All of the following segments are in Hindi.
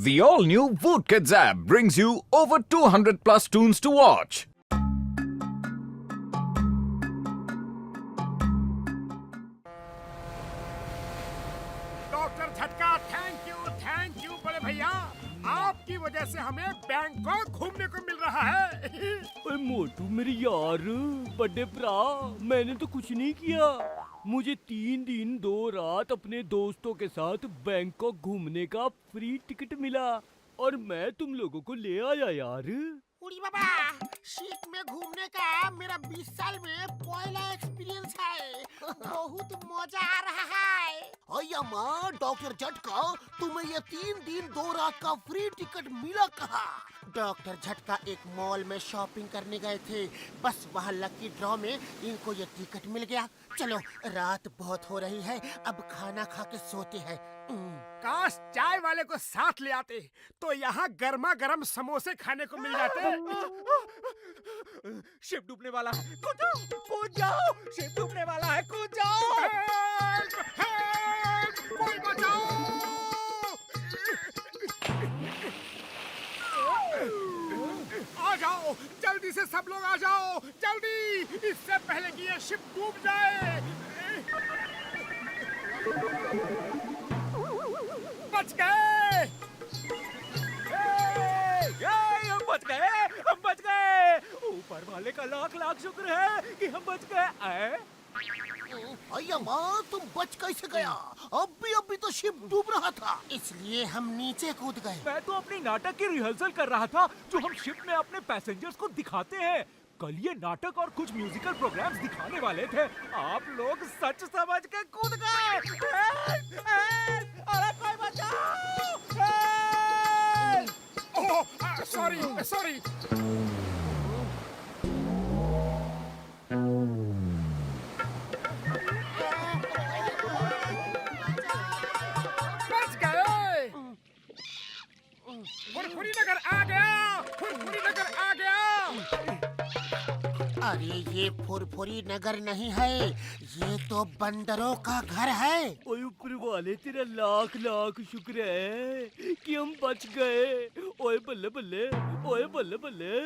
The all-new Voot Kids app brings you over 200 plus tunes to watch. Doctor झटका, थैंक यू बड़े भैया। आपकी वजह से हमें बैंकॉक घूमने को मिल रहा है। ओए मोटू मेरे यार, बड़े भरा, मैंने तो कुछ नहीं किया। मुझे 3 दिन 2 रात अपने दोस्तों के साथ बैंकॉक घूमने का फ्री टिकट मिला और मैं तुम लोगों को ले आया यार। उड़ी बाबा, शिप में घूमने का मेरा 20 साल में पहला एक्सपीरियंस है। बहुत मजा आ रहा है। अय्या डॉक्टर झटका, तुम्हें ये 3 दिन 2 रात का फ्री टिकट मिला कहाँ? डॉक्टर झटका एक मॉल में शॉपिंग करने गए थे। बस वहाँ लकी ड्रॉ में इनको ये टिकट मिल गया। चलो, रात बहुत हो रही है, अब खाना खा के सोते हैं। काश चाय वाले को साथ ले आते तो यहाँ गर्मा गर्म समोसे खाने को मिल जाते। शिप डूबने वाला है, कूद जाओ, शिप डूबने वाला है, कूद जाओ। कोई बचाओ। आ जाओ, जल्दी से सब लोग आ जाओ, जल्दी, इससे पहले कि ये शिप डूब जाए। बच गए। हम बच गए। ऊपर वाले का लाख लाख शुक्र है कि हम बच गए। अय्या तुम बच कैसे गया? अभी तो शिप डूब रहा था, इसलिए हम नीचे कूद गए। मैं तो अपनी नाटक की रिहर्सल कर रहा था जो हम शिप में अपने पैसेंजर्स को दिखाते हैं। कल ये नाटक और कुछ म्यूजिकल प्रोग्राम्स दिखाने वाले थे। आप लोग सच समझ के कूद गए। अरे कोई बचाओ! ओह, सॉरी। बच गए। फुरफुरी नगर आ गया। अरे ये फुरफुरी नगर नहीं है, ये तो बंदरों का घर है। ओए ऊपर वाले, तेरा लाख लाख शुक्र है कि हम बच गए। ओए बल्ले बल्ले, ओए बल्ले बल्ले।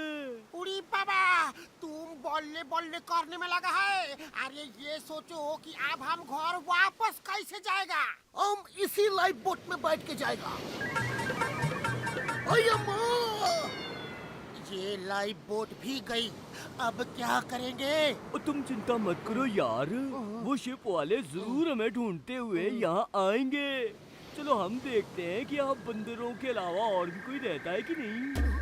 उड़ी बाबा, तुम बोलने करने में लगा है। अरे ये सोचो कि अब हम घर वापस कैसे जाएगा। हम इसी लाइफ बोट में बैठ के जाएगा। अय्या ये लाइफ बोट भी गई, अब क्या करेंगे? तुम चिंता मत करो यार, वो शिप वाले जरूर हमें ढूंढते हुए यहाँ आएंगे। चलो हम देखते हैं कि यहाँ बंदरों के अलावा और भी कोई रहता है कि नहीं।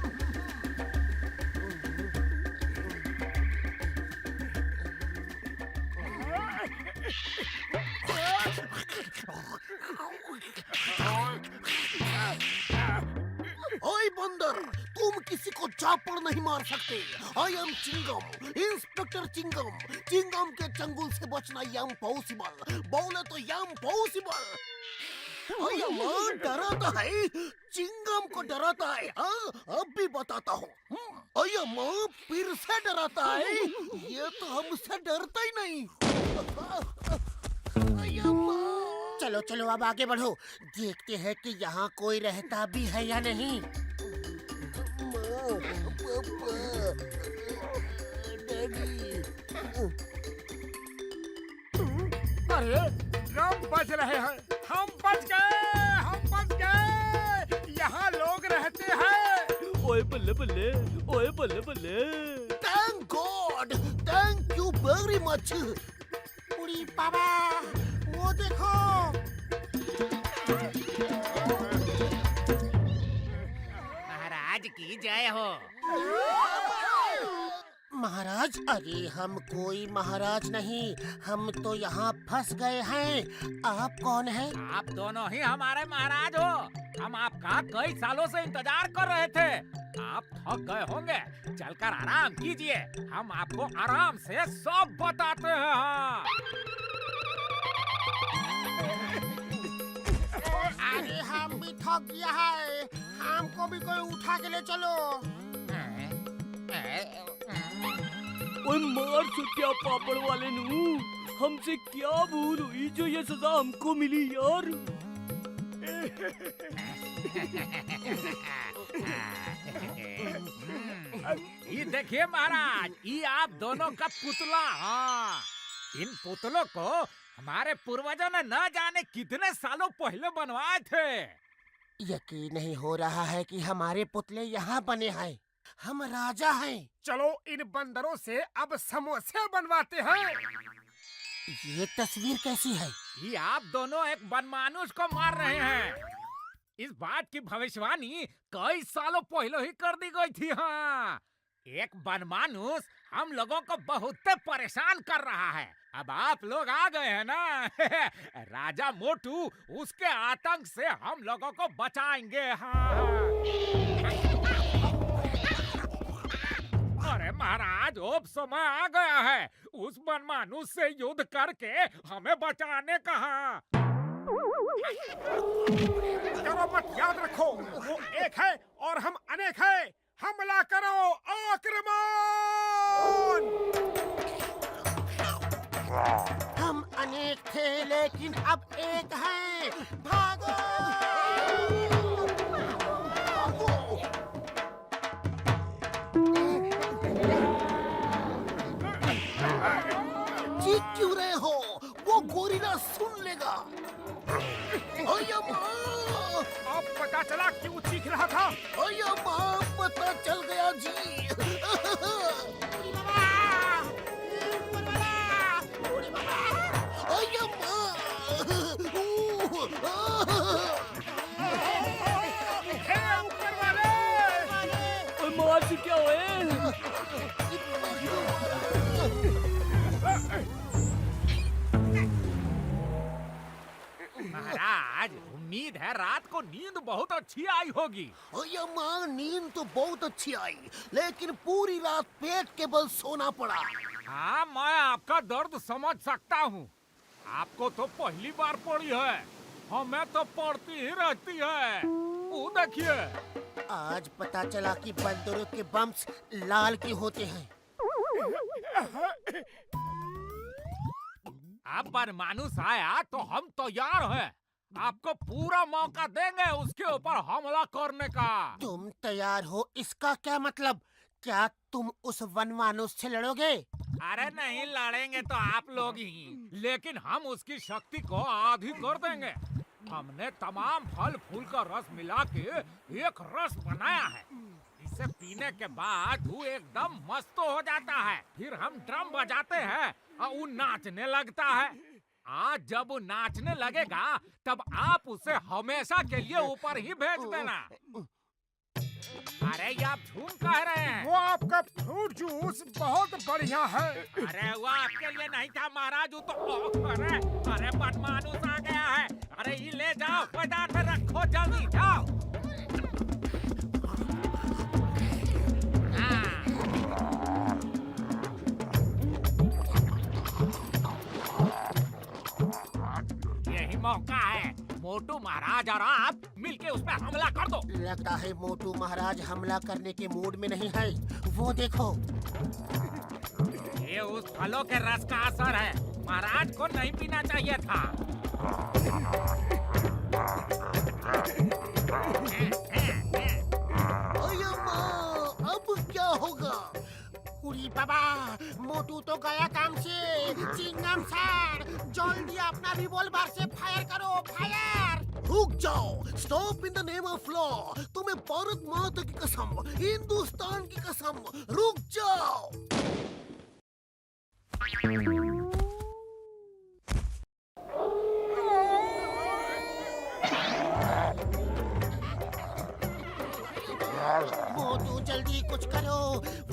ओए बंदर, तुम किसी को चापड़ नहीं मार सकते। I am Chingam, inspector Chingam के चंगुल से बचना इम्पॉसिबल। बोले तो इम्पॉसिबल। डराता है, चिंगम को डराता है। अब भी बताता हूँ। फिर से डराता है, ये तो हमसे डरता ही नहीं। चलो अब आगे बढ़ो, देखते हैं कि यहाँ कोई रहता भी है या नहीं। अरे ड्रम बज रहे हैं। हम बच गए। यहाँ लोग रहते हैं। ओए बल्ले बल्ले, ओए बल्ले बल्ले। Thank God, thank you very much. उड़ी बाबा, वो देखो। महाराज की जय हो। महाराज? अरे हम कोई महाराज नहीं, हम तो यहाँ फंस गए हैं। आप कौन हैं? आप दोनों ही हमारे महाराज हो। हम आपका कई सालों से इंतजार कर रहे थे। आप थक गए होंगे, चलकर आराम कीजिए, हम आपको आराम से सब बताते हैं। हाँ। अरे हम भी थक गया है, हमको भी कोई उठा के ले चलो। ओए मार सुटिया पापड़ वाले नू, हमसे क्या भूल हुई जो ये सजा हमको मिली यार। ये देखिए महाराज, ये आप दोनों का पुतला। हाँ, इन पुतलों को हमारे पूर्वजों ने न जाने कितने सालों पहले बनवाए थे। यकीन नहीं हो रहा है कि हमारे पुतले यहाँ बने हैं। हम राजा हैं। चलो इन बंदरों से अब समोसे बनवाते हैं। ये तस्वीर कैसी है? ये आप दोनों एक बनमानुस को मार रहे हैं। इस बात की भविष्यवाणी कई सालों पहले ही कर दी गई थी। हाँ, एक बनमानुस हम लोगों को बहुत परेशान कर रहा है। अब आप लोग आ गए हैं ना। राजा मोटू उसके आतंक से हम लोगों को बचाएंगे। हाँ। अरे महाराज, अब समय आ गया है उस बनमानुस से युद्ध करके हमें बचाने का। हाँ। करो मत, याद रखो वो एक है और हम अनेक हैं। हमला करो, आक्रमण! हम अनेक थे लेकिन अब एक हैं। भागो! चीख क्यों रहे हो? वो गोरिल्ला सुन लेगा। ओया माँ! अब पता चला क्यों चीख रहा था। ओया माँ, पता चल गया जी। ओया माँ! ऊपर वाले! ओए मार से क्या हुए? महाराज, उम्मीद है रात को नींद बहुत अच्छी आई होगी। ओया माँ, नींद तो बहुत अच्छी आई, लेकिन पूरी रात पेट के बल सोना पड़ा। हाँ, मैं आपका दर्द समझ सकता हूँ। आपको तो पहली बार पड़ी है, हमें तो पड़ती ही रहती है। वो देखिए। आज पता चला कि बंदरों के बम्स लाल के होते हैं। अब बनमानुस आया तो हम तैयार हैं। आपको पूरा मौका देंगे उसके ऊपर हमला करने का। तुम तैयार हो इसका क्या मतलब? क्या तुम उस वनमानुस से लड़ोगे? अरे नहीं, लड़ेंगे तो आप लोग ही, लेकिन हम उसकी शक्ति को आधी कर देंगे। हमने तमाम फल फूल का रस मिला के एक रस बनाया है। इसे पीने के बाद वो एकदम मस्त हो जाता है। फिर हम ड्रम बजाते हैं और वो नाचने लगता है। आज जब वो नाचने लगेगा तब आप उसे हमेशा के लिए ऊपर ही भेज देना। अरे ये आप झूम कह रहे हैं? वो आपका फ्रूट जूस बहुत बढ़िया है। अरे वो आपके लिए नहीं था महाराज, वो तो अरे बनमानुस आ गया है। अरे ये ले जाओ, पदार्थ रखो, जल्दी जाओ। यही मौका है। मोटू महाराज और आप मिलके उस पर हमला कर दो। लगता है मोटू महाराज हमला करने के मूड में नहीं है। वो देखो। ये उस फलों के रस का असर है। महाराज को नहीं पीना चाहिए था। ओया माँ, अब क्या होगा? उरी बाबा, मोटू तो गया काम से। चिंगम सर, जल्दी अपना रिवॉल्वर से फायर करो, फायर! रुक जाओ, stop in the name of law. तुम्हें भारत माता की कसम, हिंदुस्तान की कसम, रुक जाओ। मोटू जल्दी कुछ करो,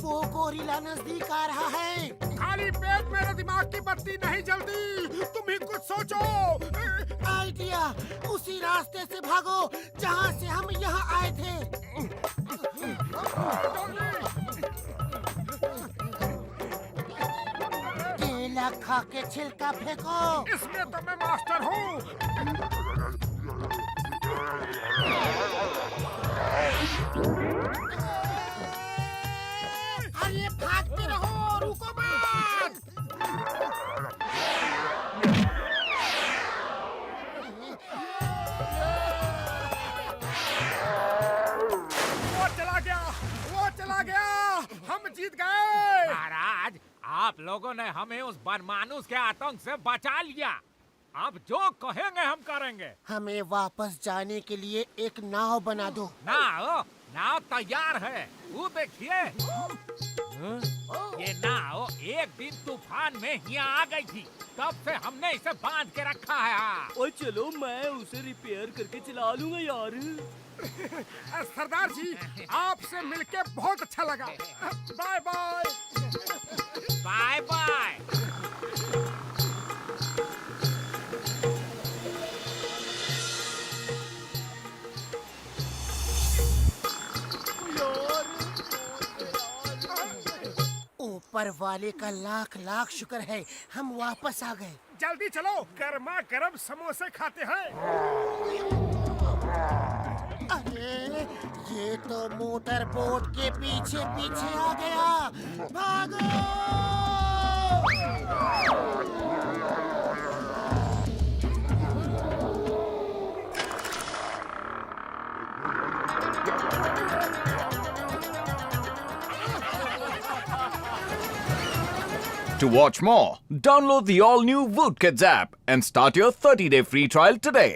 वो गोरिल्ला नजदीक आ रहा है। खाली पेट मेरे दिमाग की बत्ती नहीं जलती, तुम ही कुछ सोचो। आइडिया, उसी रास्ते से भागो जहाँ से हम यहाँ आए थे। केला खा के छिलका फेंको। इसमें तो मैं मास्टर हूँ। अरे भागते रहो, रुको मत। जीत गए। महाराज, आप लोगों ने हमें उस बनमानुस के आतंक से बचा लिया। अब जो कहेंगे हम करेंगे। हमें वापस जाने के लिए एक नाव बना दो। नाव तैयार है, वो देखिए। ये नाव एक दिन तूफान में यहाँ आ गई थी, तब से हमने इसे बांध के रखा है। और चलो मैं उसे रिपेयर करके चला लूंगा यार। सरदार जी, आपसे मिलके बहुत अच्छा लगा। Bye bye. Bye bye. ऊपर वाले का लाख लाख शुक्र है, हम वापस आ गए। जल्दी चलो, गर्मा गर्म समोसे खाते हैं। अरे ये तो मोटर बोट के पीछे पीछे आ गया। भागो! To watch more, download the all-new Woodkids app and start your 30-day free trial today.